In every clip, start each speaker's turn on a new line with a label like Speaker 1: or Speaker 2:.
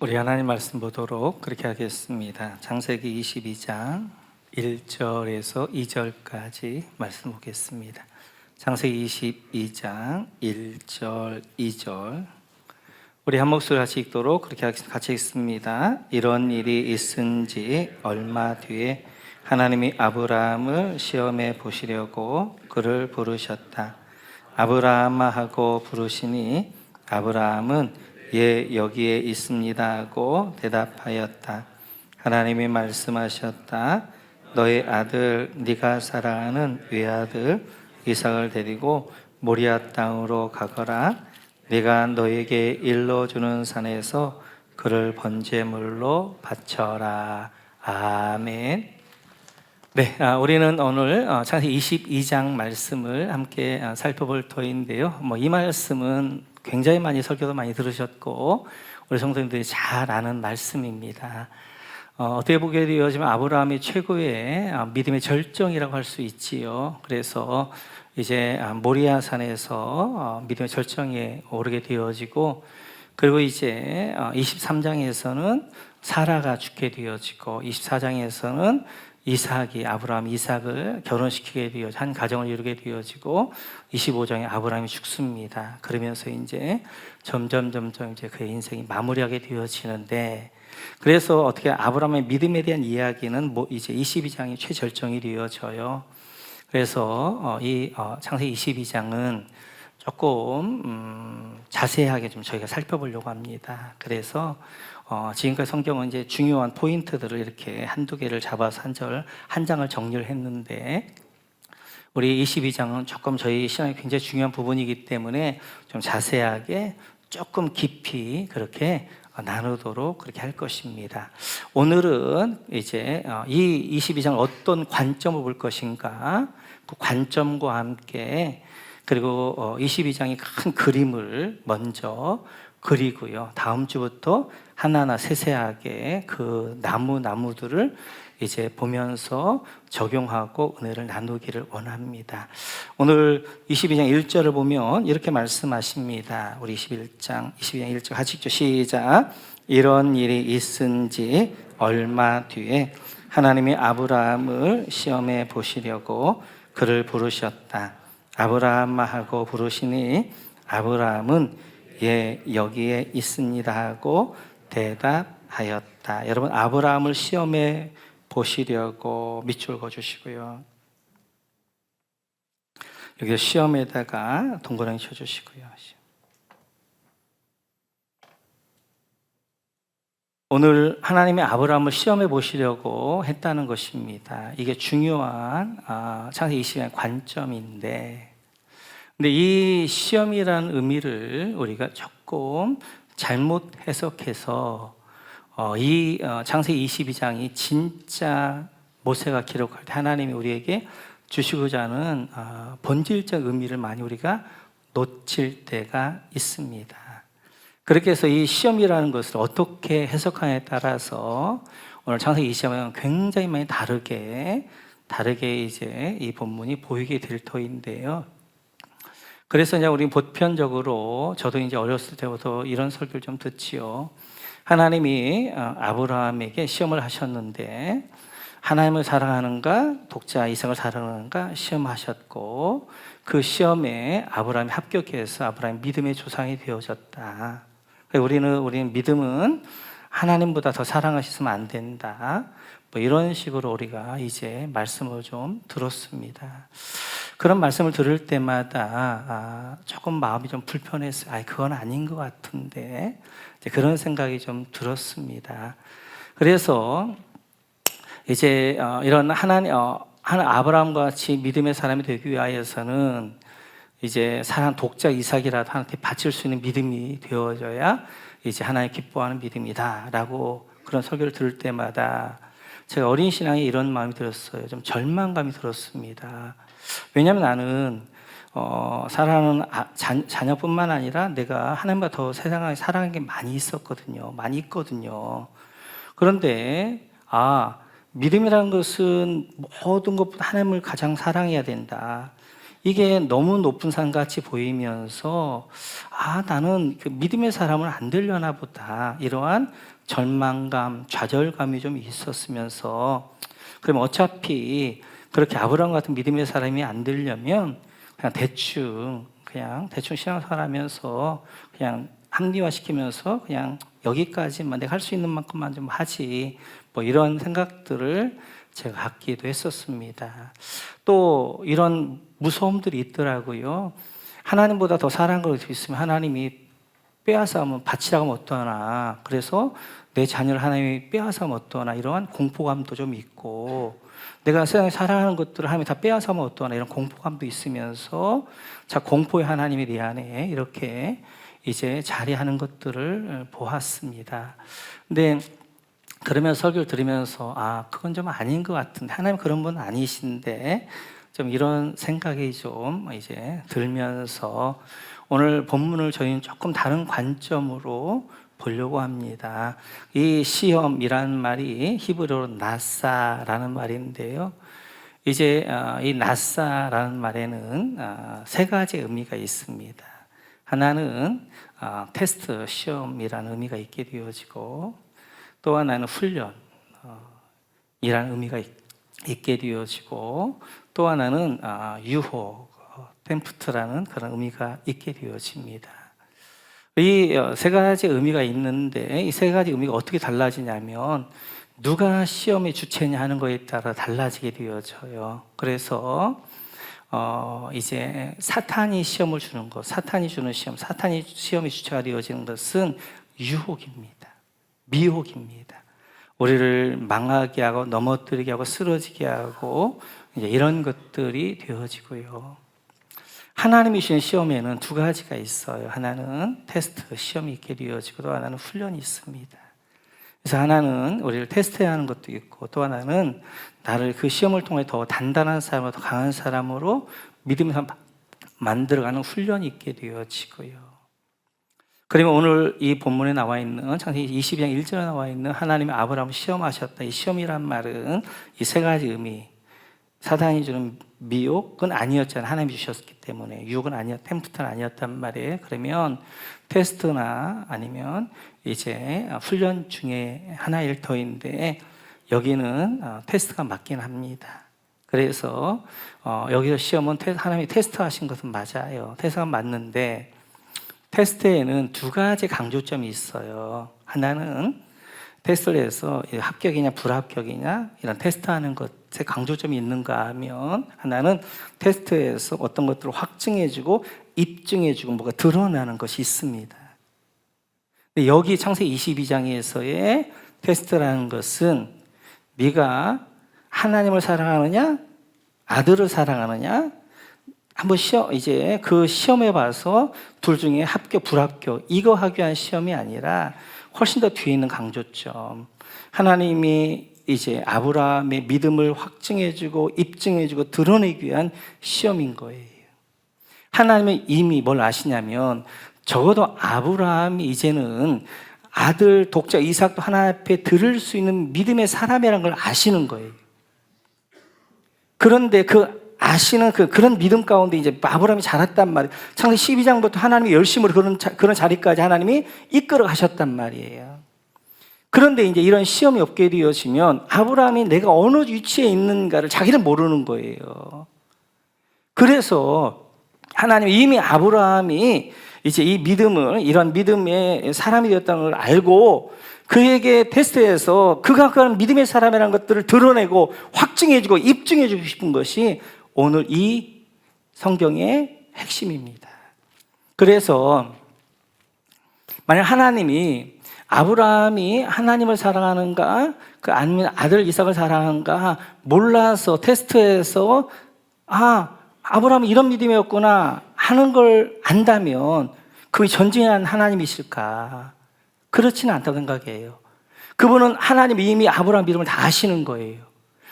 Speaker 1: 우리 하나님 말씀 보도록 그렇게 하겠습니다. 창세기 22장 1절에서 2절까지 말씀 보겠습니다. 창세기 22장 1절, 2절 우리 한 목소리 같이 읽도록 그렇게 같이 읽습니다. 이런 일이 있은지 얼마 뒤에 하나님이 아브라함을 시험해 보시려고 그를 부르셨다. 아브라함아 하고 부르시니 아브라함은 예, 여기에 있습니다 하고 대답하였다. 하나님이 말씀하셨다. 너의 아들 네가 사랑하는 외아들 이삭을 데리고 모리아 땅으로 가거라. 네가 너에게 일러주는 산에서 그를 번제물로 바쳐라. 아멘. 네, 우리는 오늘 창세기 22장 말씀을 함께 살펴볼 터인데요. 이 말씀은 굉장히 많이 설교도 많이 들으셨고 우리 성도님들이 잘 아는 말씀입니다. 어떻게 보게 되어지면 아브라함이 최고의 믿음의 절정이라고 할 수 있지요. 그래서 이제 모리아 산에서 믿음의 절정에 오르게 되어지고, 그리고 이제 23장에서는 사라가 죽게 되어지고 24장에서는 아브라함 이삭을 결혼시키게 되어 한 가정을 이루게 되어지고 25장에 아브라함이 죽습니다. 그러면서 이제 점점 이제 그의 인생이 마무리하게 되어지는데, 그래서 어떻게 아브라함의 믿음에 대한 이야기는 이제 22장이 최절정이 되어져요. 그래서 이 창세기 22장은 조금 자세하게 좀 저희가 살펴보려고 합니다. 그래서 지금까지 성경은 이제 중요한 포인트들을 이렇게 한두 개를 잡아서 한 장을 정리를 했는데, 우리 22장은 조금 저희 신앙에 굉장히 중요한 부분이기 때문에 좀 자세하게 조금 깊이 그렇게 나누도록 그렇게 할 것입니다. 오늘은 이제 이 22장을 어떤 관점을 볼 것인가, 그 관점과 함께, 그리고 22장의 큰 그림을 먼저 그리고요, 다음 주부터 하나하나 세세하게 그 나무들을 이제 보면서 적용하고 은혜를 나누기를 원합니다. 오늘 22장 1절을 보면 이렇게 말씀하십니다. 우리 22장 1절 같이 읽죠. 시작. 이런 일이 있은지 얼마 뒤에 하나님이 아브라함을 시험해 보시려고 그를 부르셨다. 아브라함아 하고 부르시니 아브라함은 예, 여기에 있습니다 하고 대답하였다. 여러분, 아브라함을 시험해 보시려고 밑줄 그어주시고요. 여기 시험에다가 동그라미 쳐주시고요. 오늘 하나님이 아브라함을 시험해 보시려고 했다는 것입니다. 이게 중요한 창세기 20장의 관점인데, 근데 이 시험이라는 의미를 우리가 조금 잘못 해석해서 이 창세기 22장이 진짜 모세가 기록할 때 하나님이 우리에게 주시고자 하는 본질적 의미를 많이 우리가 놓칠 때가 있습니다. 그렇게 해서 이 시험이라는 것을 어떻게 해석하냐에 따라서 오늘 창세기 22장은 굉장히 많이 다르게 이제 이 본문이 보이게 될 터인데요. 그래서 이제 우리 보편적으로, 저도 이제 어렸을 때부터 이런 설교를 좀 듣지요. 하나님이 아브라함에게 시험을 하셨는데, 하나님을 사랑하는가 독자 이삭을 사랑하는가 시험하셨고, 그 시험에 아브라함이 합격해서 아브라함이 믿음의 조상이 되어졌다. 우리는 믿음은 하나님보다 더 사랑하셨으면 안 된다, 이런 식으로 우리가 이제 말씀을 좀 들었습니다. 그런 말씀을 들을 때마다 조금 마음이 좀 불편했어요. 그건 아닌 것 같은데, 그런 생각이 좀 들었습니다. 그래서 이제 이런 아브라함과 같이 믿음의 사람이 되기 위하여서는 이제 사랑 독자 이삭이라도 하나님께 바칠 수 있는 믿음이 되어져야 이제 하나님 기뻐하는 믿음이다라고 그런 설교를 들을 때마다 제가 어린 신앙에 이런 마음이 들었어요. 좀 절망감이 들었습니다. 왜냐하면 나는 사랑하는 자녀뿐만 아니라 내가 하나님보다 더 세상에 사랑하는 게 많이 있거든요. 그런데 믿음이라는 것은 모든 것보다 하나님을 가장 사랑해야 된다. 이게 너무 높은 산같이 보이면서 나는 그 믿음의 사람은 안 되려나 보다, 이러한 절망감, 좌절감이 좀 있었으면서, 그럼 어차피 그렇게 아브라함 같은 믿음의 사람이 안 되려면 그냥 대충 신앙생활하면서 그냥 합리화시키면서 그냥 여기까지만 내가 할 수 있는 만큼만 좀 하지, 뭐 이런 생각들을 제가 갖기도 했었습니다. 또 이런 무서움들이 있더라고요. 하나님보다 더 사랑하는 걸 있으면 하나님이 빼앗아오면 바치라고 하면 어떠나, 그래서 내 자녀를 하나님이 빼앗아오면 어떠나, 이러한 공포감도 좀 있고, 내가 세상에 사랑하는 것들을 하나님이 다 빼앗아오면 어떠나, 이런 공포감도 있으면서 공포의 하나님이 내 안에 이렇게 이제 자리하는 것들을 보았습니다. 근데 그러면서 설교를 들으면서 그건 좀 아닌 것 같은데, 하나님 그런 분 아니신데, 좀 이런 생각이 좀 이제 들면서 오늘 본문을 저희는 조금 다른 관점으로 보려고 합니다. 이 시험이라는 말이 히브리어로 나사라는 말인데요. 이제 이 나사라는 말에는 세 가지 의미가 있습니다. 하나는 테스트, 시험이라는 의미가 있게 되어지고, 또 하나는 훈련이라는 의미가 있게 되어지고, 또 하나는 유혹, 템프트라는 그런 의미가 있게 되어집니다. 이 세 가지 의미가 있는데, 이 세 가지 의미가 어떻게 달라지냐면 누가 시험의 주체냐 하는 것에 따라 달라지게 되어져요. 그래서 이제 사탄이 시험을 주는 것, 사탄이 주는 시험, 사탄이 시험의 주체가 되어지는 것은 유혹입니다. 미혹입니다. 우리를 망하게 하고 넘어뜨리게 하고 쓰러지게 하고 이제 이런 것들이 되어지고요. 하나님이 주신 시험에는 두 가지가 있어요. 하나는 테스트, 시험이 있게 되어지고, 또 하나는 훈련이 있습니다. 그래서 하나는 우리를 테스트해야 하는 것도 있고, 또 하나는 나를 그 시험을 통해 더 단단한 사람으로, 더 강한 사람으로 믿음을 만들어가는 훈련이 있게 되어지고요. 그러면 오늘 이 본문에 나와 있는 창세기 22장 1절에 나와 있는 하나님이 아브라함을 시험하셨다, 이 시험이란 말은 이 세 가지 의미, 사단이 주는 미혹은 아니었잖아요. 하나님이 주셨기 때문에. 유혹은 템프트는 아니었단 말이에요. 그러면 테스트나 아니면 이제 훈련 중에 하나일 터인데, 여기는 테스트가 맞긴 합니다. 그래서 여기서 시험은 하나님이 테스트하신 것은 맞아요. 테스트가 맞는데, 테스트에는 두 가지 강조점이 있어요. 하나는 테스트를 해서 합격이냐 불합격이냐 이런 테스트하는 것에 강조점이 있는가 하면, 하나는 테스트에서 어떤 것들을 확증해주고 입증해주고 뭐가 드러나는 것이 있습니다. 근데 여기 창세기 22장에서의 테스트라는 것은 네가 하나님을 사랑하느냐 아들을 사랑하느냐, 한번 이제 그 시험해 봐서 둘 중에 합격 불합격 이거 하기 위한 시험이 아니라 훨씬 더 뒤에 있는 강조점, 하나님이 이제 아브라함의 믿음을 확증해주고 입증해주고 드러내기 위한 시험인 거예요. 하나님은 이미 뭘 아시냐면, 적어도 아브라함이 이제는 아들 독자 이삭도 하나님 앞에 드릴 수 있는 믿음의 사람이라는 걸 아시는 거예요. 그런데 아시는 그런 믿음 가운데 이제 아브라함이 자랐단 말이에요. 창세기 12장부터 하나님이 열심으로 그런 자리까지 하나님이 이끌어 가셨단 말이에요. 그런데 이제 이런 시험이 없게 되어지면 아브라함이 내가 어느 위치에 있는가를 자기는 모르는 거예요. 그래서 하나님이 이미 아브라함이 이제 이 믿음을, 이런 믿음의 사람이 되었다는 걸 알고 그에게 테스트해서 그가 그런 믿음의 사람이라는 것들을 드러내고 확증해주고 입증해주고 싶은 것이 오늘 이 성경의 핵심입니다. 그래서 만약 하나님이 아브라함이 하나님을 사랑하는가, 아니면 아들 이삭을 사랑하는가 몰라서 테스트해서 아브라함이 이런 믿음이었구나 하는 걸 안다면 그게 전진한 하나님이실까? 그렇지는 않다고 생각해요. 그분은 하나님이 이미 아브라함 믿음을 다 아시는 거예요.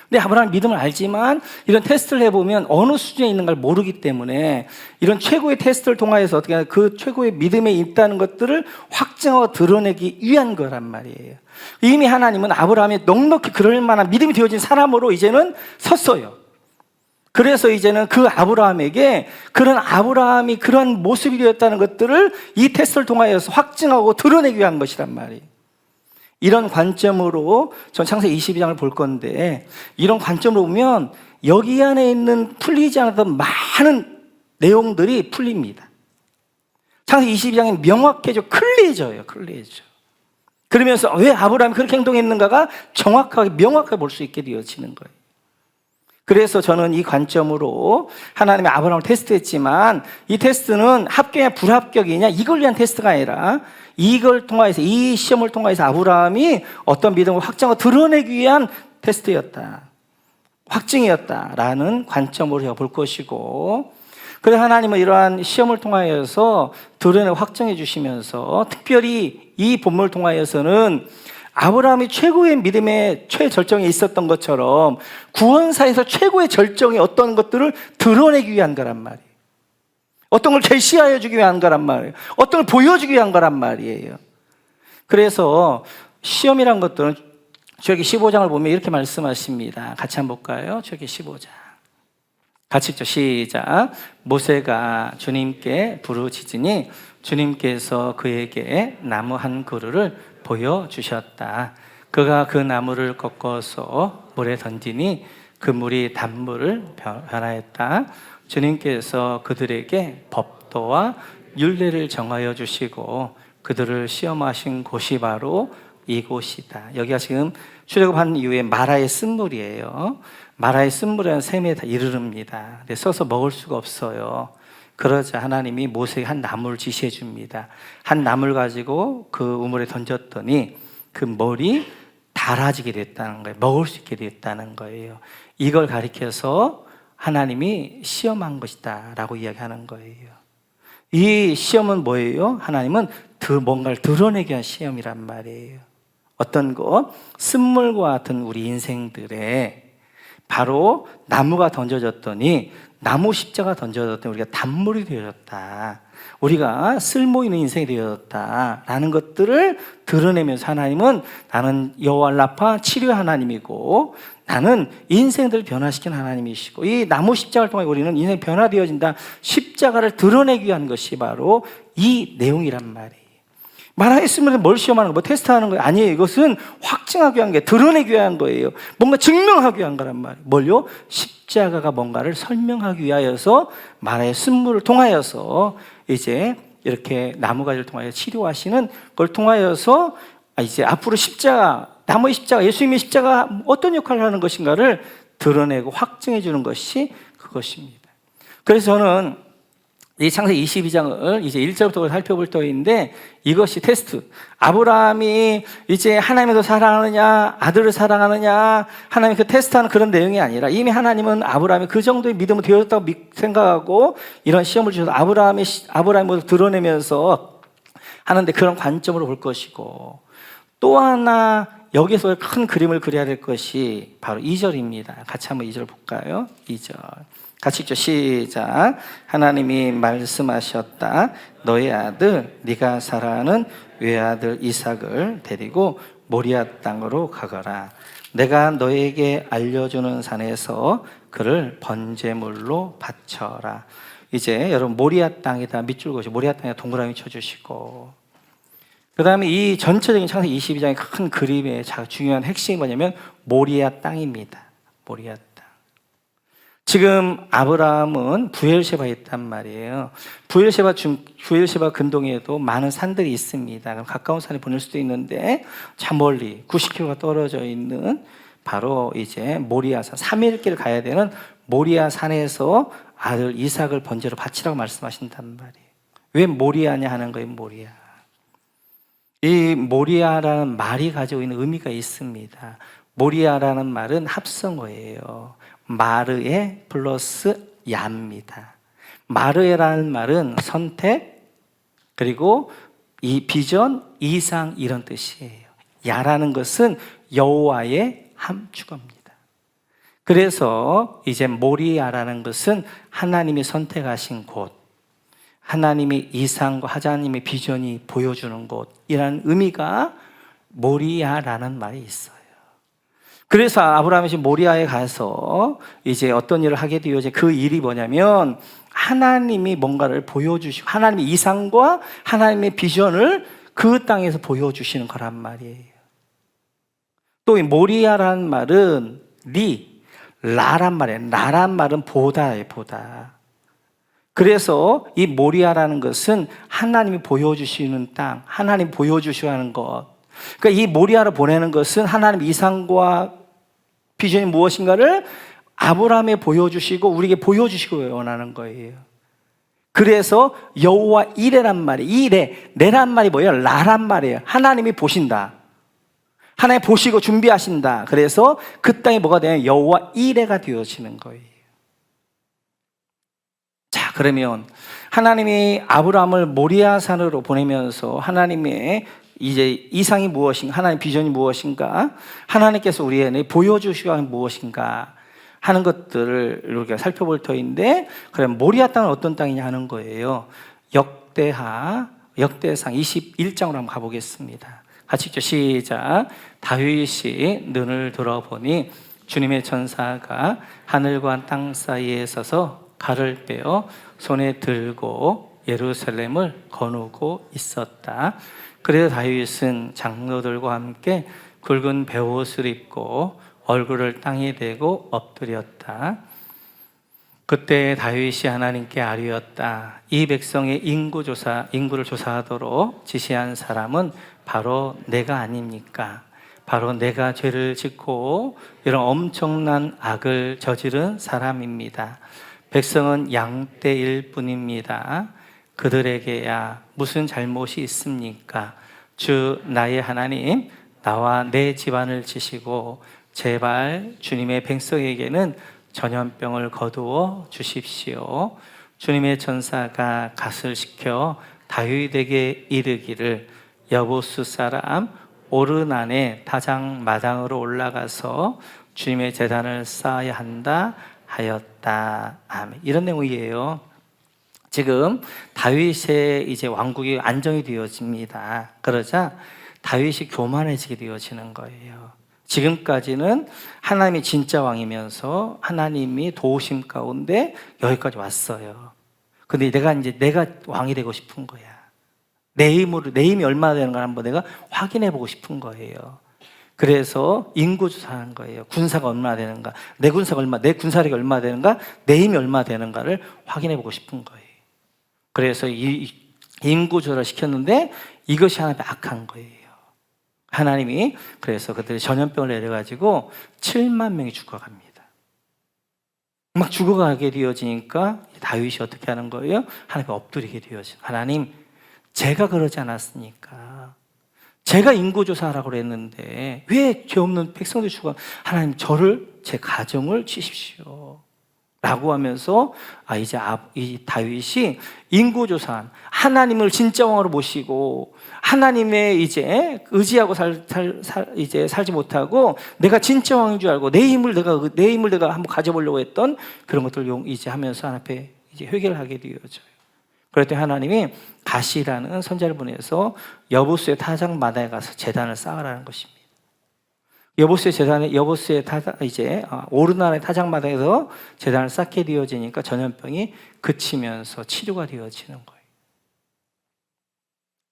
Speaker 1: 근데 아브라함 믿음을 알지만 이런 테스트를 해보면 어느 수준에 있는가를 모르기 때문에 이런 최고의 테스트를 통해서 어떻게 그 최고의 믿음에 있다는 것들을 확증하고 드러내기 위한 거란 말이에요. 이미 하나님은 아브라함이 넉넉히 그럴 만한 믿음이 되어진 사람으로 이제는 섰어요. 그래서 이제는 그 아브라함에게 그런 아브라함이 그런 모습이 되었다는 것들을 이 테스트를 통하여서 확증하고 드러내기 위한 것이란 말이에요. 이런 관점으로 전 창세기 22장을 볼 건데, 이런 관점으로 보면 여기 안에 있는 풀리지 않았던 많은 내용들이 풀립니다. 창세기 22장이 명확해져, 클리어져요. 그러면서 왜 아브라함이 그렇게 행동했는가가 정확하게 명확하게 볼 수 있게 되어지는 거예요. 그래서 저는 이 관점으로 하나님이 아브라함을 테스트했지만, 이 테스트는 합격이냐 불합격이냐 이걸 위한 테스트가 아니라 이걸 통해서, 이 시험을 통해서 아브라함이 어떤 믿음을 확장하고 드러내기 위한 테스트였다, 확증이었다라는 관점으로 제가 볼 것이고, 그래서 하나님은 이러한 시험을 통하여서 드러내고 확정해 주시면서, 특별히 이 본문을 통하여서는 아브라함이 최고의 믿음의 최절정에 있었던 것처럼 구원사에서 최고의 절정이 어떤 것들을 드러내기 위한 거란 말이에요. 어떤 걸 계시하여 주기 위한 거란 말이에요. 어떤 걸 보여주기 위한 거란 말이에요. 그래서 시험이란 것들은 저기 15장을 보면 이렇게 말씀하십니다. 같이 한번 볼까요? 저기 15장. 같이 읽죠. 시작. 모세가 주님께 부르짖으니 주님께서 그에게 나무 한 그루를 보여주셨다. 그가 그 나무를 꺾어서 물에 던지니 그 물이 단물을 변하였다. 주님께서 그들에게 법도와 율례를 정하여 주시고 그들을 시험하신 곳이 바로 이곳이다. 여기가 지금 출애굽한 이후에 마라의 쓴물이에요. 마라의 쓴물에는 샘에 다 이르릅니다. 근데 써서 먹을 수가 없어요. 그러자 하나님이 모세에게 한 나무를 지시해 줍니다. 한 나무를 가지고 그 우물에 던졌더니 그 물이 달아지게 됐다는 거예요. 먹을 수 있게 됐다는 거예요. 이걸 가리켜서 하나님이 시험한 것이다 라고 이야기하는 거예요. 이 시험은 뭐예요? 하나님은 뭔가를 드러내기 위한 시험이란 말이에요. 어떤 것? 쓴물과 같은 우리 인생들에 바로 나무가 던져졌더니, 나무 십자가 던져졌더니 우리가 단물이 되어졌다, 우리가 쓸모 있는 인생이 되어졌다라는 것들을 드러내면서 하나님은 나는 여호와 라파 치료 하나님이고 나는 인생들을 변화시키는 하나님이시고, 이 나무 십자가를 통해 우리는 인생이 변화되어진다, 십자가를 드러내기 위한 것이 바로 이 내용이란 말이에요. 말하겠으면 뭘 시험하는 거, 뭐 테스트하는 거예요? 아니에요. 이것은 확증하기 위한 게, 드러내기 위한 거예요. 뭔가 증명하기 위한 거란 말이에요. 뭘요? 십자가가 뭔가를 설명하기 위하여서 마라의 쓴물을 통하여서 이제 이렇게 나무가지를 통하여 치료하시는 걸 통하여서 이제 앞으로 십자가, 나무의 십자가, 예수님의 십자가 어떤 역할을 하는 것인가를 드러내고 확증해 주는 것이 그것입니다. 그래서 저는 이 창세기 22장을 이제 1절부터 살펴볼 터인데, 이것이 테스트. 아브라함이 이제 하나님을 더 사랑하느냐, 아들을 사랑하느냐, 하나님이 그 테스트하는 그런 내용이 아니라, 이미 하나님은 아브라함이 그 정도의 믿음을 되었다고 생각하고 이런 시험을 주셔서 아브라함의 모습을 드러내면서 하는데, 그런 관점으로 볼 것이고, 또 하나 여기서 큰 그림을 그려야 될 것이 바로 2절입니다. 같이 한번 2절 볼까요? 2절. 같이 읽죠. 시작. 하나님이 말씀하셨다. 너의 아들, 네가 사랑하는 외아들 이삭을 데리고 모리아 땅으로 가거라. 내가 너에게 알려주는 산에서 그를 번제물로 바쳐라. 이제 여러분, 모리아 땅에다 밑줄 그으시고 모리아 땅에 동그라미 쳐주시고, 그 다음에 이 전체적인 창세기 22장의 큰 그림의 중요한 핵심이 뭐냐면 모리아 땅입니다. 모리아 땅. 지금 아브라함은 부엘셰바에 있단 말이에요. 부엘셰바 근동에도 많은 산들이 있습니다. 가까운 산에 보낼 수도 있는데 참 멀리 90km가 떨어져 있는 바로 이제 모리아산, 3일 길 가야 되는 모리아 산에서 아들 이삭을 번제로 바치라고 말씀하신단 말이에요. 왜 모리아냐 하는 거예요. 모리아. 이 모리아라는 말이 가지고 있는 의미가 있습니다. 모리아라는 말은 합성어예요. 마르에 플러스 야입니다. 마르에라는 말은 선택, 그리고 이 비전, 이상, 이런 뜻이에요. 야라는 것은 여호와의 함축어입니다. 그래서 이제 모리아라는 것은 하나님이 선택하신 곳, 하나님의 이상과 하나님의 비전이 보여주는 곳이라는 의미가 모리아라는 말이 있어요. 그래서 아브라함이 지금 모리아에 가서 이제 어떤 일을 하게 되어지, 그 일이 뭐냐면 하나님이 뭔가를 보여주시고 하나님의 이상과 하나님의 비전을 그 땅에서 보여주시는 거란 말이에요. 또 이 모리아라는 말은 라란 말이에요. 라란 말은 보다예요, 보다. 그래서 이 모리아라는 것은 하나님이 보여주시는 땅, 하나님 보여주셔야 하는 것. 그러니까 이 모리아를 보내는 것은 하나님 이상과 비전이 무엇인가를 아브라함에 보여주시고 우리에게 보여주시고 원하는 거예요. 그래서 여호와 이레란 말이, 내란 말이 뭐예요? 라란 말이에요. 하나님이 보신다. 하나님 보시고 준비하신다. 그래서 그 땅이 뭐가 되냐? 여호와 이레가 되어지는 거예요. 자, 그러면 하나님이 아브라함을 모리아 산으로 보내면서 하나님의 이제 이상이 무엇인가, 하나님의 비전이 무엇인가, 하나님께서 우리에게 보여주시고 하는 무엇인가 하는 것들을 우리가 살펴볼 터인데, 그럼 모리아 땅은 어떤 땅이냐 하는 거예요. 역대상 21장으로 한번 가보겠습니다. 같이 읽죠. 시작. 다윗이 눈을 들어보니 주님의 천사가 하늘과 땅 사이에 서서 칼을 빼어 손에 들고 예루살렘을 거누고 있었다. 그래서 다윗은 장로들과 함께 굵은 베옷을 입고 얼굴을 땅에 대고 엎드렸다. 그때 다윗이 하나님께 아뢰었다. 이 백성의 인구를 조사하도록 지시한 사람은 바로 내가 아닙니까? 바로 내가 죄를 짓고 이런 엄청난 악을 저지른 사람입니다. 백성은 양떼일 뿐입니다. 그들에게야 무슨 잘못이 있습니까? 주 나의 하나님, 나와 내 집안을 치시고 제발 주님의 백성에게는 전염병을 거두어 주십시오. 주님의 천사가 갓을 시켜 다윗에게 이르기를 여보스 사람 오르난의 타작 마당으로 올라가서 주님의 제단을 쌓아야 한다 하였다. 아멘. 이런 내용이에요. 지금 다윗의 이제 왕국이 안정이 되어집니다. 그러자 다윗이 교만해지게 되어지는 거예요. 지금까지는 하나님이 진짜 왕이면서 하나님이 도우심 가운데 여기까지 왔어요. 근데 내가 왕이 되고 싶은 거야. 내 힘이 얼마나 되는가 한번 내가 확인해 보고 싶은 거예요. 그래서 인구조사하는 거예요. 군사가 얼마나 되는가, 내 군사력이 얼마나 되는가, 내 힘이 얼마나 되는가를 확인해 보고 싶은 거예요. 그래서 이 인구조사를 시켰는데 이것이 하나님의 악한 거예요. 하나님이 그래서 그들이 전염병을 내려가지고 7만 명이 죽어갑니다. 막 죽어가게 되어지니까 다윗이 어떻게 하는 거예요? 하나님께 엎드리게 되어져. 하나님, 제가 그러지 않았으니까, 제가 인구조사하라고 그랬는데 왜 죄 없는 백성들이 죽어? 하나님, 제 가정을 치십시오 라고 하면서 이 다윗이 인구조사한 하나님을 진짜 왕으로 모시고 하나님의 이제 의지하고 살지 못하고 내가 진짜 왕인 줄 알고 내 힘을 내가 한번 가져보려고 했던 그런 것들을 이제 하면서 하나님 앞에 이제 회개를 하게 되어져요. 그럴 때 하나님이 갓이라는 선자를 보내서 여보스의 타작 마당에 가서 제단을 쌓으라는 것입니다. 오르난의 타작 마당에서 제단을 쌓게 되어지니까 전염병이 그치면서 치료가 되어지는 거예요.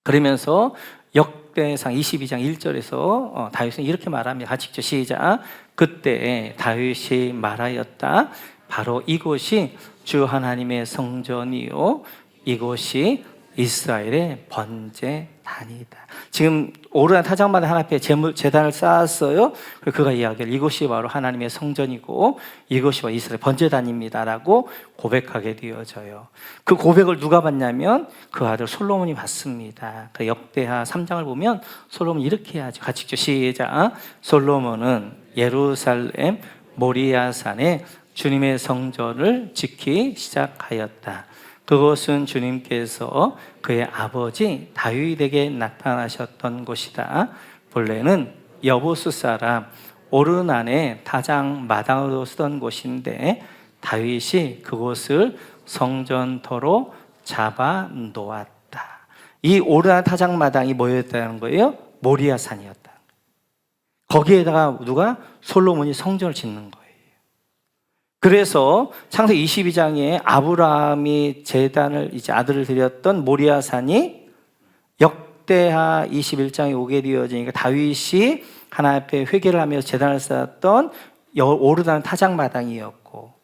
Speaker 1: 그러면서 역대상 22장 1절에서 다윗은 이렇게 말합니다. 같이 읽죠. 시작. 그때 다윗이 말하였다. 바로 이곳이 주 하나님의 성전이요 이곳이 이스라엘의 번제단이다. 지금 오르난 타작마당 하나 앞에 제단을 쌓았어요. 그가 이야기를 이곳이 바로 하나님의 성전이고 이곳이 바로 이스라엘 번제단입니다라고 고백하게 되어져요. 그 고백을 누가 받냐면 그 아들 솔로몬이 받습니다. 그 역대하 3장을 보면 솔로몬이 이렇게 하죠. 같이 읽죠. 시작. 솔로몬은 예루살렘 모리아산에 주님의 성전을 짓기 시작하였다. 그것은 주님께서 그의 아버지 다윗에게 나타나셨던 곳이다. 본래는 여보스 사람 오르난의 타작 마당으로 쓰던 곳인데 다윗이 그곳을 성전터로 잡아 놓았다. 이 오르난 타작 마당이 뭐였다는 거예요? 모리아산이었다. 거기에다가 누가? 솔로몬이 성전을 짓는 거예요. 그래서 창세기 22장에 아브라함이 제단을 이제 아들을 드렸던 모리아산이 역대하 21장에 오게 되어지니까 다윗이 하나님 앞에 회개를 하며 제단을 쌓았던 오르다는 타작마당이었고,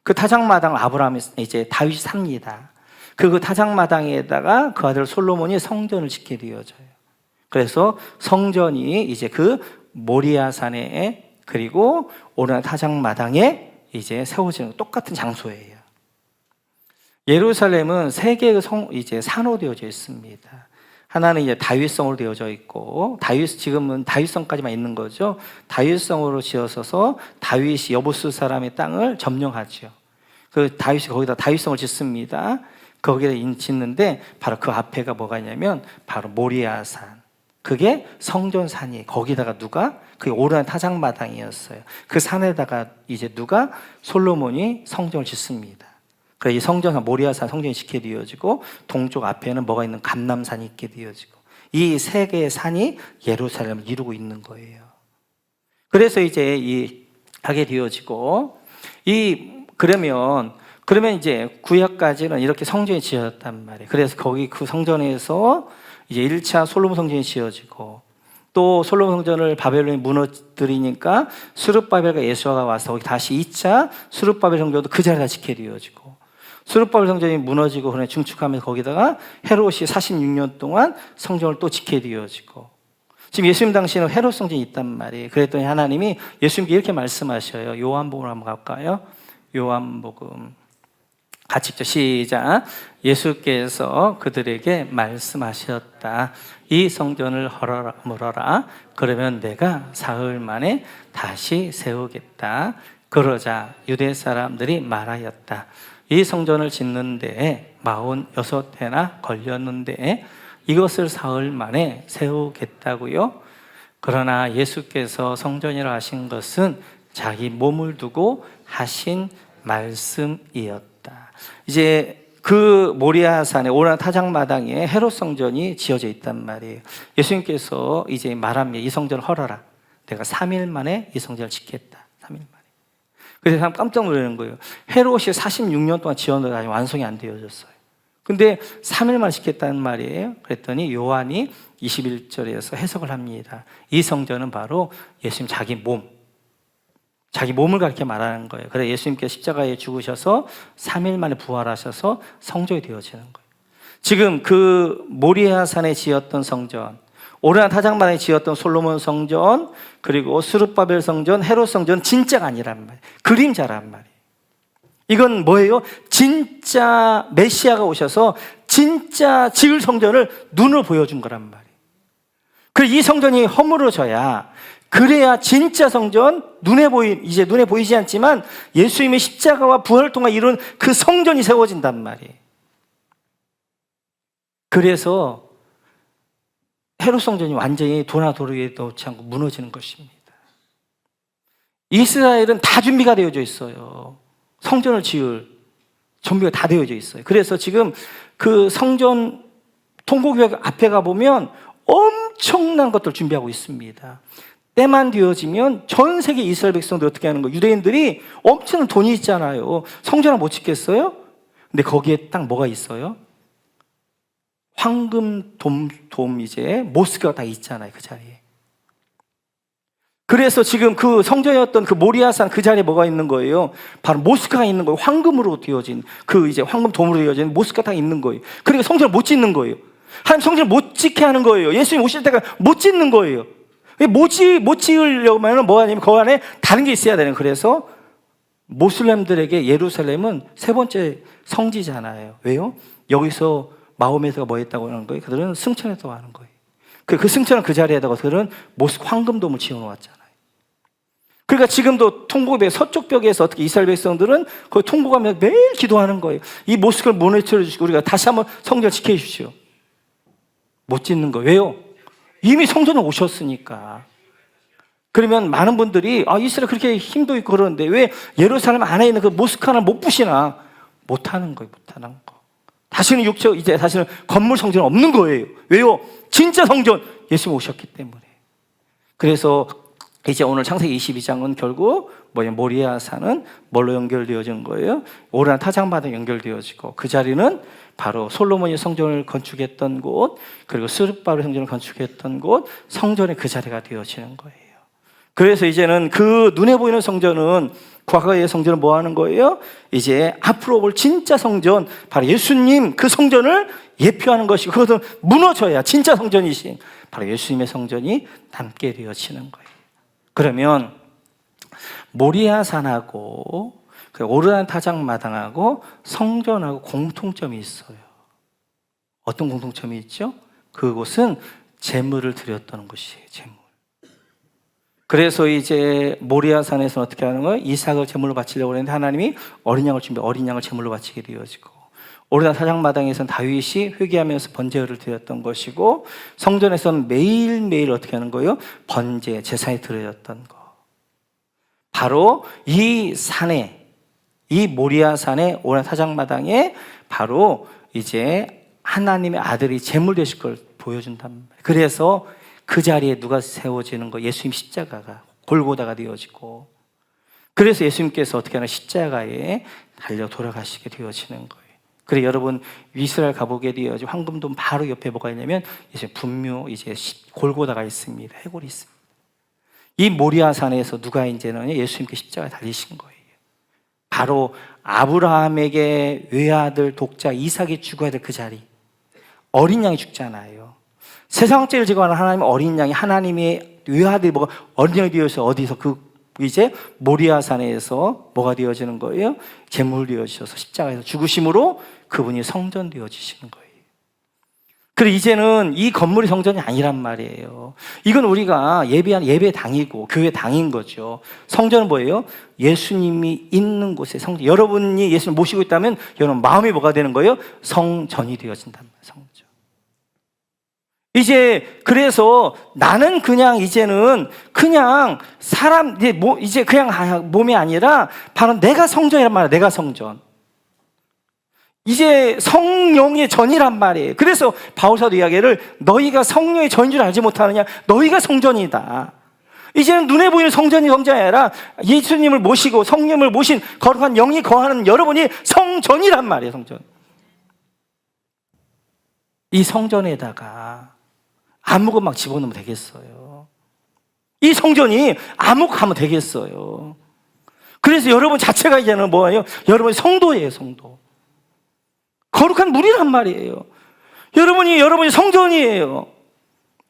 Speaker 1: 그 타작마당을 아브라함이 이제 다윗이 삽니다. 그 타작마당에다가 그 아들 솔로몬이 성전을 짓게 되어져요. 그래서 성전이 이제 그 모리아산에 그리고 오르는 타작마당에 이제 세워지는 똑같은 장소예요. 예루살렘은 세 개의 이제 산으로 되어져 있습니다. 하나는 이제 다윗성으로 되어져 있고, 지금은 다윗성까지만 있는 거죠. 다윗성으로 지어서서 다윗이 여부스 사람의 땅을 점령하죠. 그 다윗이 거기다 다윗성을 짓습니다. 거기다 짓는데 바로 그 앞에가 뭐가 있냐면 바로 모리아산. 그게 성전산이, 거기다가 누가? 그게 오르는 타작마당이었어요. 그 산에다가 이제 누가? 솔로몬이 성전을 짓습니다. 그래서 이 성전산, 모리아산 성전이 짓게 되어지고, 동쪽 앞에는 뭐가 있는 감람산이 있게 되어지고, 이 세 개의 산이 예루살렘을 이루고 있는 거예요. 그래서 이제 하게 되어지고, 그러면 이제 구약까지는 이렇게 성전이 지어졌단 말이에요. 그래서 거기 그 성전에서 이제 1차 솔로몬 성전이 지어지고, 또 솔로몬 성전을 바벨론이 무너뜨리니까 스룹바벨과 예수아가 와서 거기 다시 2차 스룹바벨 성전도 그 자리에 짓게 되어지고, 스룹바벨 성전이 무너지고 그러나 중축하면서 거기다가 헤롯이 46년 동안 성전을 또 짓게 되어지고, 지금 예수님 당시에는 헤롯 성전이 있단 말이에요. 그랬더니 하나님이 예수님께 이렇게 말씀하셔요. 요한복음 한번 갈까요? 요한복음 같이 읽죠. 시작. 예수께서 그들에게 말씀하셨다. 이 성전을 물어라. 그러면 내가 사흘 만에 다시 세우겠다. 그러자 유대 사람들이 말하였다. 이 성전을 짓는데 46해나 걸렸는데 이것을 사흘 만에 세우겠다고요? 그러나 예수께서 성전이라 하신 것은 자기 몸을 두고 하신 말씀이었다. 이제 그 모리아산의 오르는 타작마당에 헤롯 성전이 지어져 있단 말이에요. 예수님께서 이제 말합니다. 이 성전을 헐어라. 내가 3일 만에 이 성전을 짓겠다. 3일 만에. 그래서 사람 깜짝 놀라는 거예요. 헤롯이 46년 동안 지었는데 아직 완성이 안 되어졌어요. 근데 3일 만에 짓겠다는 말이에요. 그랬더니 요한이 21절에서 해석을 합니다. 이 성전은 바로 예수님 자기 몸을 그렇게 말하는 거예요. 그래서 예수님께서 십자가에 죽으셔서 3일 만에 부활하셔서 성전이 되어지는 거예요. 지금 그 모리아산에 지었던 성전, 오르는 타작마당에 지었던 솔로몬 성전, 그리고 스룹바벨 성전, 헤롯 성전 진짜가 아니란 말이에요. 그림자란 말이에요. 이건 뭐예요? 진짜 메시아가 오셔서 진짜 지을 성전을 눈으로 보여준 거란 말이에요. 그래서 이 성전이 허물어져야, 그래야 진짜 성전, 눈에 보이지 않지만 예수님의 십자가와 부활을 통해 이룬 그 성전이 세워진단 말이에요. 그래서 헤롯 성전이 완전히 도나도르에 놓지 않고 무너지는 것입니다. 이스라엘은 다 준비가 되어져 있어요. 성전을 지을 준비가 다 되어져 있어요. 그래서 지금 그 성전 통곡역 앞에 가보면 엄청난 것들 준비하고 있습니다. 때만 되어지면 전 세계 이스라엘 백성들 어떻게 하는 거예요? 유대인들이 엄청난 돈이 있잖아요. 성전을 못 짓겠어요? 근데 거기에 딱 뭐가 있어요? 황금 돔 이제 모스크가 다 있잖아요. 그 자리에. 그래서 지금 그 성전이었던 그 모리아산 그 자리에 뭐가 있는 거예요? 바로 모스크가 있는 거예요. 황금으로 되어진 그 이제 황금 돔으로 되어진 모스크가 다 있는 거예요. 그러니까 성전을 못 짓는 거예요. 하나님 성전을 못 짓게 하는 거예요. 예수님 오실 때가 못 짓는 거예요. 못 지으려면 뭐가 아니면 그 안에 다른 게 있어야 되는. 그래서 모슬렘들에게 예루살렘은 세 번째 성지잖아요. 왜요? 여기서 마호메트가 뭐 했다고 하는 거예요? 그들은 승천했다고 하는 거예요. 그 승천은 그 자리에다가 그들은 황금돔을 지어놓았잖아요. 그러니까 지금도 통곡의 서쪽 벽에서 어떻게 이스라엘 백성들은 거기 통곡하면서 매일 기도하는 거예요. 이 모습을 무너뜨려 주시고 우리가 다시 한번 성전을 지켜주십시오. 못 짓는 거예요. 왜요? 이미 성전에 오셨으니까. 그러면 많은 분들이 이스라엘 그렇게 힘도 있고 그러는데 왜 예루살렘 안에 있는 그 모스크 하나 못 부시나? 못하는 거예요. 못하는 거. 다시는 이제 다시는 건물 성전은 없는 거예요. 왜요? 진짜 성전 예수님 오셨기 때문에. 그래서 이제 오늘 창세기 22장은 결국 모리아산은 뭘로 연결되어진 거예요? 오르난 타작마다 연결되어지고, 그 자리는 바로 솔로몬이 성전을 건축했던 곳, 그리고 스룹바벨 성전을 건축했던 곳, 성전의 그 자리가 되어지는 거예요. 그래서 이제는 그 눈에 보이는 성전은, 과거의 성전은 뭐 하는 거예요? 이제 앞으로 올 진짜 성전, 바로 예수님 그 성전을 예표하는 것이고, 그것은 무너져야 진짜 성전이신 바로 예수님의 성전이 남게 되어지는 거예요. 그러면 모리아산하고 오르난 타작마당하고 성전하고 공통점이 있어요. 어떤 공통점이 있죠? 그곳은 제물을 드렸다는 것이에요. 제물. 그래서 이제 모리아산에서 어떻게 하는 거예요? 이삭을 제물로 바치려고 했는데 하나님이 어린 양을 제물로 바치게 되어지고, 오르난 타작마당에서는 다윗이 회개하면서 번제를 드렸던 것이고, 성전에서는 매일매일 어떻게 하는 거예요? 번제, 제사에 드려졌던 거. 바로 이 산에, 이 모리아산의 오르난 타작마당에 바로 이제 하나님의 아들이 제물 되실 걸 보여준단 말이에요. 그래서 그 자리에 누가 세워지는 거? 예수님 십자가가 골고다가 되어지고, 그래서 예수님께서 어떻게 하나 십자가에 달려 돌아가시게 되어지는 거예요. 그래 여러분 이스라엘 가보게 되어지고 황금돔 바로 옆에 뭐가 있냐면 이제 분묘 이제 골고다가 있습니다. 해골이 있습니다. 이 모리아산에서 누가 이제는 예수님께 십자가에 달리신 거예요. 바로 아브라함에게 외아들 독자 이삭이 죽어야 될 그 자리, 어린 양이 죽잖아요. 세상 죄를 지고 하는 하나님의 어린 양이, 하나님의 외아들이 뭐가 어린 양이 되어서 어디서 이제 모리아산에서 뭐가 되어지는 거예요? 제물 되어지셔서 십자가에서 죽으심으로 그분이 성전 되어지시는 거예요. 그래 이제는 이 건물이 성전이 아니란 말이에요. 이건 우리가 예배한 예배당이고 교회당인 거죠. 성전은 뭐예요? 예수님이 있는 곳에 성전. 여러분이 예수님 모시고 있다면 여러분 마음이 뭐가 되는 거예요? 성전이 되어진단 말이에요. 성전. 이제 그래서 나는 그냥 이제는 그냥 사람 이제 그냥 몸이 아니라 바로 내가 성전이란 말이야. 내가 성전. 이제 성령의 전이란 말이에요. 그래서 바울사도 이야기를 너희가 성령의 전인 줄 알지 못하느냐? 너희가 성전이다. 이제는 눈에 보이는 성전이 아니라 예수님을 모시고 성령을 모신 거룩한 영이 거하는 여러분이 성전이란 말이에요. 성전. 이 성전에다가 아무것 막 집어넣으면 되겠어요? 이 성전이 아무것 하면 되겠어요? 그래서 여러분 자체가 이제는 뭐예요? 여러분이 성도예요. 성도. 거룩한 물이란 말이에요. 여러분이 성전이에요.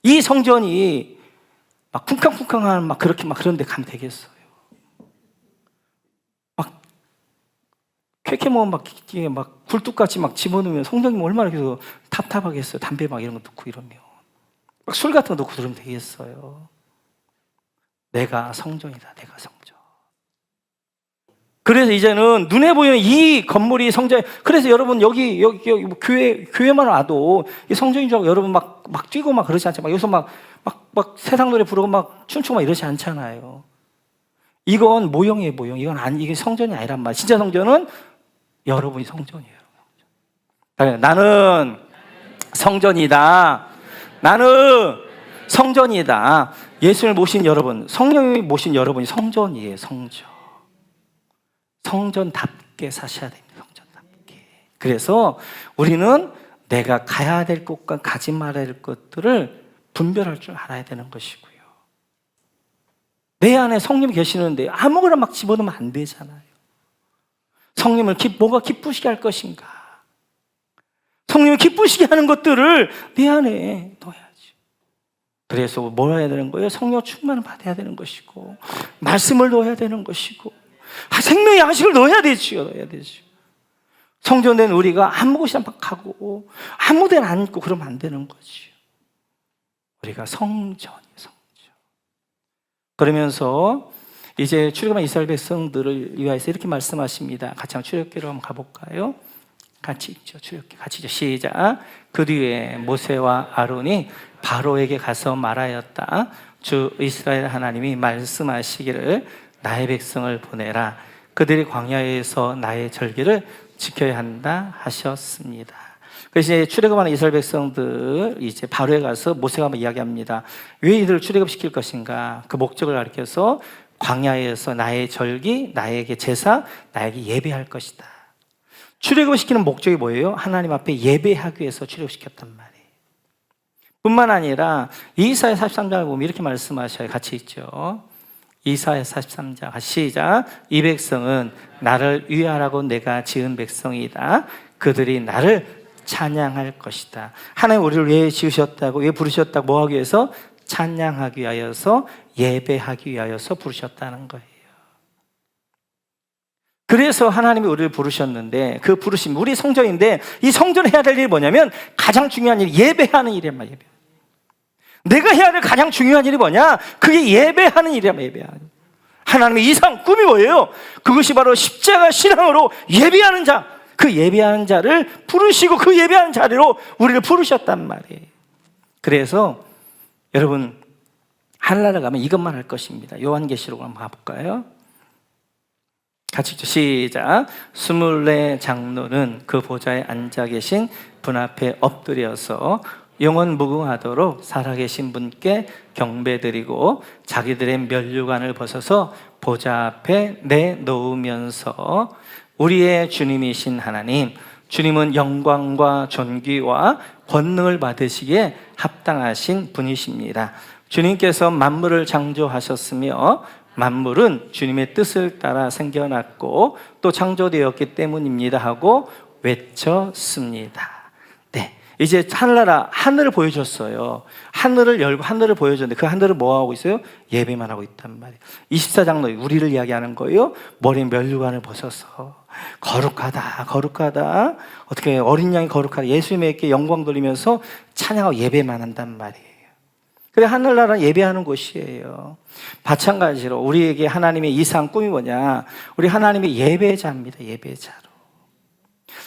Speaker 1: 이 성전이 막 쿵쾅쿵쾅한 막 그렇게 막 그런 데 가면 되겠어요? 막 쾌쾌모 막 굴뚝같이 막 집어넣으면 성전이 얼마나 계속 답답하겠어요? 담배 막 이런 거 넣고 이러면 막 술 같은 거 넣고 그러면 되겠어요? 내가 성전이다. 내가 성전. 그래서 이제는 눈에 보이는 이 건물이 성전. 그래서 여러분 여기 교회만 와도 이 성전인 줄 알고 여러분 막 뛰고 막 그러지 않잖아요. 여기서 막 세상 노래 부르고 막 춤추고 막 이러지 않잖아요. 이건 모형이에요, 모형. 이게 성전이 아니란 말이에요. 진짜 성전은 여러분이 성전이에요. 나는 성전이다. 나는 성전이다. 예수를 모신 여러분, 성령이 모신 여러분이 성전이에요. 성전. 성전답게 사셔야 됩니다. 성전답게. 그래서 우리는 내가 가야 될 곳과 가지 말아야 될 것들을 분별할 줄 알아야 되는 것이고요. 내 안에 성령이 계시는데 아무거나 막 집어넣으면 안 되잖아요. 성령을 뭐가 기쁘시게 할 것인가? 성령을 기쁘시게 하는 것들을 내 안에 넣어야지. 그래서 뭘 해야 되는 거예요? 성령 충만을 받아야 되는 것이고, 말씀을 넣어야 되는 것이고, 생명의 양식을 넣어야 되지요. 성전된 우리가 아무 곳이나 막 가고 아무 데나 앉고 그러면 안 되는 거지요. 우리가 성전이에요. 성전. 그러면서 이제 출애굽한 이스라엘 백성들을 위하여서 이렇게 말씀하십니다. 같이 한번 출애굽기로 한번 가볼까요? 같이 읽죠. 출애굽기 같이 읽죠. 시작. 그 뒤에 모세와 아론이 바로에게 가서 말하였다. 주 이스라엘 하나님이 말씀하시기를 나의 백성을 보내라. 그들이 광야에서 나의 절기를 지켜야 한다 하셨습니다. 그래서 이제 출애굽하는 이스라엘 백성들 이제 바로에 가서 모세가 한번 이야기합니다. 왜 이들을 출애굽시킬 것인가? 그 목적을 가리켜서 광야에서 나의 절기, 나에게 제사, 나에게 예배할 것이다. 출애굽시키는 목적이 뭐예요? 하나님 앞에 예배하기 위해서 출애굽시켰단 말이에요. 뿐만 아니라 이사야 43장을 보면 이렇게 말씀하셔요. 같이 있죠. 이사야 43장 시작. 이 백성은 나를 위하라고 내가 지은 백성이다. 그들이 나를 찬양할 것이다. 하나님 우리를 왜 지으셨다고, 왜 부르셨다고, 뭐 하기 위해서? 찬양하기 위하여서, 예배하기 위하여서 부르셨다는 거예요. 그래서 하나님이 우리를 부르셨는데, 그 부르심, 우리 성전인데 이 성전에 해야 될 일이 뭐냐면 가장 중요한 일이 예배하는 일이란 말이에요. 내가 해야 될 가장 중요한 일이 뭐냐? 그게 예배하는 일이란 말이에요. 예배하는. 하나님의 이상 꿈이 뭐예요? 그것이 바로 십자가 신앙으로 예배하는 자, 그 예배하는 자를 부르시고 그 예배하는 자리로 우리를 부르셨단 말이에요. 그래서 여러분 하늘나라 가면 이것만 할 것입니다. 요한계시록 한번 가볼까요? 같이 읽죠. 시작. 24 장로는 그 보좌에 앉아 계신 분 앞에 엎드려서 영원 무궁하도록 살아계신 분께 경배드리고 자기들의 면류관을 벗어서 보좌 앞에 내놓으면서 우리의 주님이신 하나님, 주님은 영광과 존귀와 권능을 받으시기에 합당하신 분이십니다. 주님께서 만물을 창조하셨으며 만물은 주님의 뜻을 따라 생겨났고 또 창조되었기 때문입니다 하고 외쳤습니다. 네, 이제 하늘나라, 하늘을 보여줬어요. 하늘을 열고 하늘을 보여줬는데 그 하늘을 뭐 하고 있어요? 예배만 하고 있단 말이에요. 24장로 우리를 이야기하는 거예요. 머리에 면류관을 벗어서 거룩하다, 거룩하다. 어떻게 어린 양이 거룩하다. 예수님에게 영광 돌리면서 찬양하고 예배만 한단 말이에요. 그래 하늘나라는 예배하는 곳이에요. 마찬가지로 우리에게 하나님의 이상 꿈이 뭐냐? 우리 하나님의 예배자입니다. 예배자로.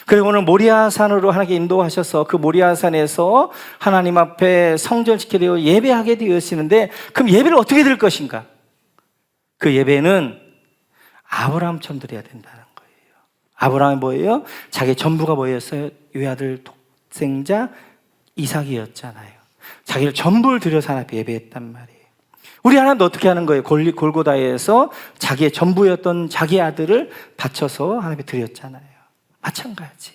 Speaker 1: 그리고 오늘 모리아산으로 하나님께 인도하셔서 그 모리아산에서 하나님 앞에 성전을 지키게 되어 예배하게 되었는데 그럼 예배를 어떻게 드릴 것인가? 그 예배는 아브라함처럼 드려야 된다는 거예요. 아브라함이 뭐예요? 자기 전부가 뭐였어요? 외아들 독생자 이삭이었잖아요. 자기를 전부를 들여서 하나님 앞에 예배했단 말이에요. 우리 하나님도 어떻게 하는 거예요? 골고다에서 자기의 전부였던 자기 아들을 바쳐서 하나님께 드렸잖아요. 마찬가지.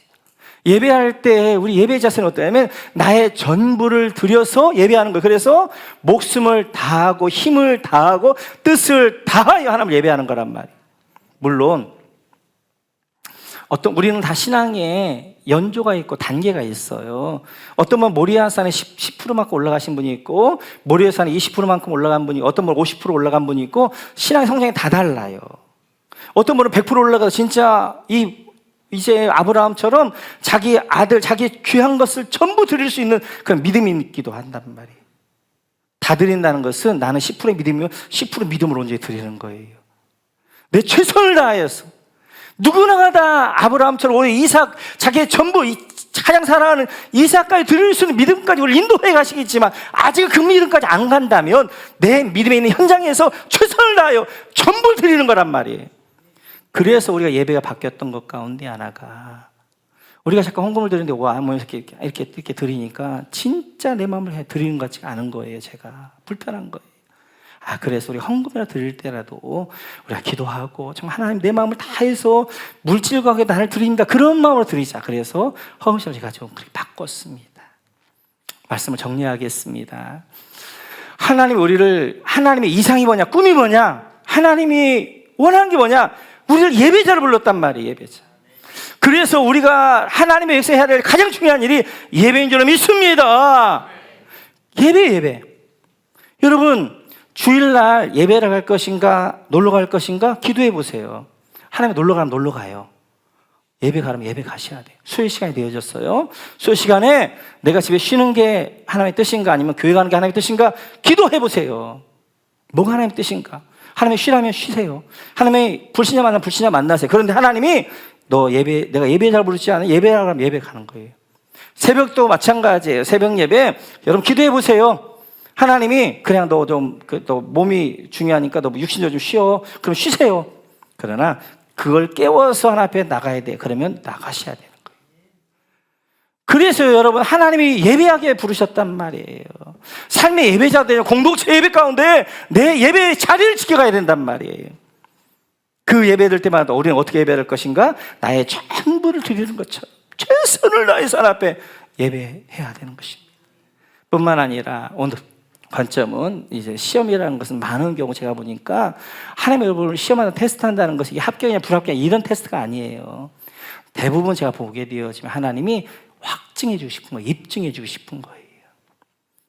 Speaker 1: 예배할 때 우리 예배 자세는 어떠냐면 나의 전부를 들여서 예배하는 거예요. 그래서 목숨을 다하고 힘을 다하고 뜻을 다하여 하나님을 예배하는 거란 말이에요. 물론 우리는 다 신앙에 연조가 있고 단계가 있어요. 어떤 분 모리아산에 10%만큼 올라가신 분이 있고 모리아산에 20%만큼 올라간 분이 있고 어떤 분은 50% 올라간 분이 있고 신앙의 성장이 다 달라요. 어떤 분은 100% 올라가서 진짜 이제 아브라함처럼 자기 아들, 자기 귀한 것을 전부 드릴 수 있는 그런 믿음이 있기도 한단 말이에요. 다 드린다는 것은 나는 10%의 믿음이면 10% 믿음으로 언제 드리는 거예요. 내 최선을 다해서 누구나 다 아브라함처럼 오늘 이삭, 자기의 전부 가장 사랑하는 이삭까지 드릴 수 있는 믿음까지 우리를 인도해 가시겠지만 아직 그 믿음까지 안 간다면 내 믿음에 있는 현장에서 최선을 다하여 전부 드리는 거란 말이에요. 그래서 우리가 예배가 바뀌었던 것 가운데 하나가 우리가 자꾸 헌금을 드리는데 와, 뭐 이렇게 드리니까 진짜 내 마음을 드리는 것 같지가 않은 거예요. 제가 불편한 거예요. 그래서 우리 헌금이라 드릴 때라도 우리가 기도하고 정말 하나님 내 마음을 다해서 물질과 나를 드립니다. 그런 마음으로 드리자. 그래서 헌금을 제가 좀 그렇게 바꿨습니다. 말씀을 정리하겠습니다. 하나님의 이상이 뭐냐? 꿈이 뭐냐? 하나님이 원하는 게 뭐냐? 우리를 예배자로 불렀단 말이에요. 예배자. 그래서 우리가 하나님의 역사에 해야 될 가장 중요한 일이 예배인 줄 믿습니다. 예배. 여러분 주일날 예배를 갈 것인가 놀러 갈 것인가 기도해 보세요. 하나님 놀러 가면 놀러 가요. 예배 가면 예배 가셔야 돼요. 수요 시간이 되어졌어요. 수요 시간에 내가 집에 쉬는 게 하나님의 뜻인가 아니면 교회 가는 게 하나님의 뜻인가 기도해 보세요. 뭐가 하나님의 뜻인가? 하나님이 쉬라면 쉬세요. 하나님이 불신자 만나면 불신자 만나세요. 그런데 하나님이 내가 예배 잘 부르지 않아? 예배하라 하면 예배 가는 거예요. 새벽도 마찬가지예요. 새벽 예배 여러분 기도해 보세요. 하나님이 그냥 너 몸이 중요하니까 너 육신적으로 좀 쉬어. 그럼 쉬세요. 그러나 그걸 깨워서 하나님 앞에 나가야 돼. 그러면 나가셔야 되는 거예요. 그래서 여러분 하나님이 예배하게 부르셨단 말이에요. 삶의 예배자들, 공동체 예배 가운데 내 예배의 자리를 지켜가야 된단 말이에요. 그 예배될 때마다 우리는 어떻게 예배할 것인가? 나의 전부를 드리는 것처럼 최선을 다해서 하나님 앞에 예배해야 되는 것입니다. 뿐만 아니라 오늘 관점은 이제 시험이라는 것은 많은 경우 제가 보니까 하나님의 여러분을 시험하는 테스트한다는 것이 합격이냐 불합격이냐 이런 테스트가 아니에요. 대부분 제가 보게 되어지면 하나님이 확증해 주고 싶은 거예요. 입증해 주고 싶은 거예요.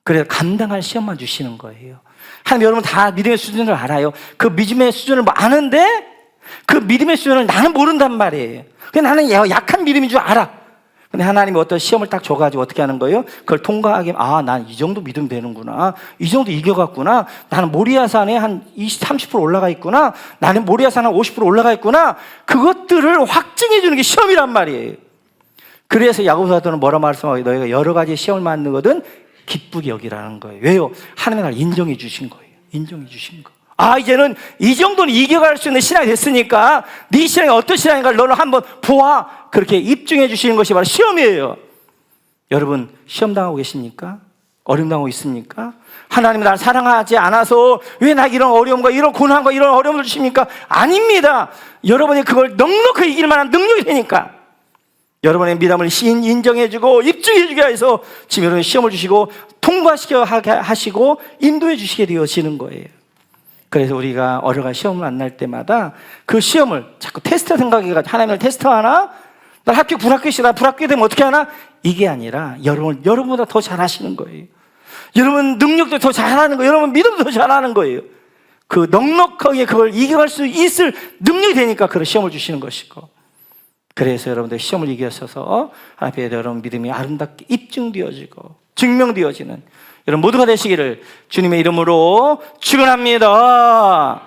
Speaker 1: 그래서 감당할 시험만 주시는 거예요. 하나님 여러분 다 믿음의 수준을 알아요. 그 믿음의 수준을 아는데 그 믿음의 수준을 나는 모른단 말이에요. 그냥 나는 약한 믿음인 줄 알아. 근데 하나님이 어떤 시험을 딱 줘가지고 어떻게 하는 거예요? 그걸 통과하게, 난 이 정도 믿음 되는구나. 이 정도 이겨갔구나. 나는 모리아산에 한 20, 30% 올라가 있구나. 나는 모리아산 한 50% 올라가 있구나. 그것들을 확증해 주는 게 시험이란 말이에요. 그래서 야고보서는 뭐라 말씀하고 너희가 여러 가지 시험을 맞는 것은 기쁘게 여기라는 거예요. 왜요? 하나님이 날 인정해 주신 거예요. 인정해 주신 거. 이제는 이 정도는 이겨갈 수 있는 신앙이 됐으니까 네 신앙이 어떤 신앙인가를 너는 한번 보아. 그렇게 입증해 주시는 것이 바로 시험이에요. 여러분 시험 당하고 계십니까? 어려움 당하고 있습니까? 하나님이 나를 사랑하지 않아서 왜 나에게 이런 어려움과 이런 고난과 이런 어려움을 주십니까? 아닙니다. 여러분이 그걸 넉넉히 이길 만한 능력이 되니까 여러분의 믿음을 인정해주고 입증해주게 해서 지금 여러분 시험을 주시고 통과시켜 하시고 인도해 주시게 되어지는 거예요. 그래서 우리가 어려가 시험을 만날 때마다 그 시험을 자꾸 테스트 생각해가지고 하나님을 테스트하나? 나 합격 불합격이다. 불합격되면 어떻게 하나? 이게 아니라 여러분보다 더 잘하시는 거예요. 여러분 능력도 더 잘하는 거예요. 여러분 믿음도 더 잘하는 거예요. 그 넉넉하게 그걸 이겨갈 수 있을 능력이 되니까 그런 시험을 주시는 것이고, 그래서 여러분들 시험을 이겨서서 하나님 앞에 여러분 믿음이 아름답게 입증되어지고 증명되어지는 여러분 모두가 되시기를 주님의 이름으로 축원합니다.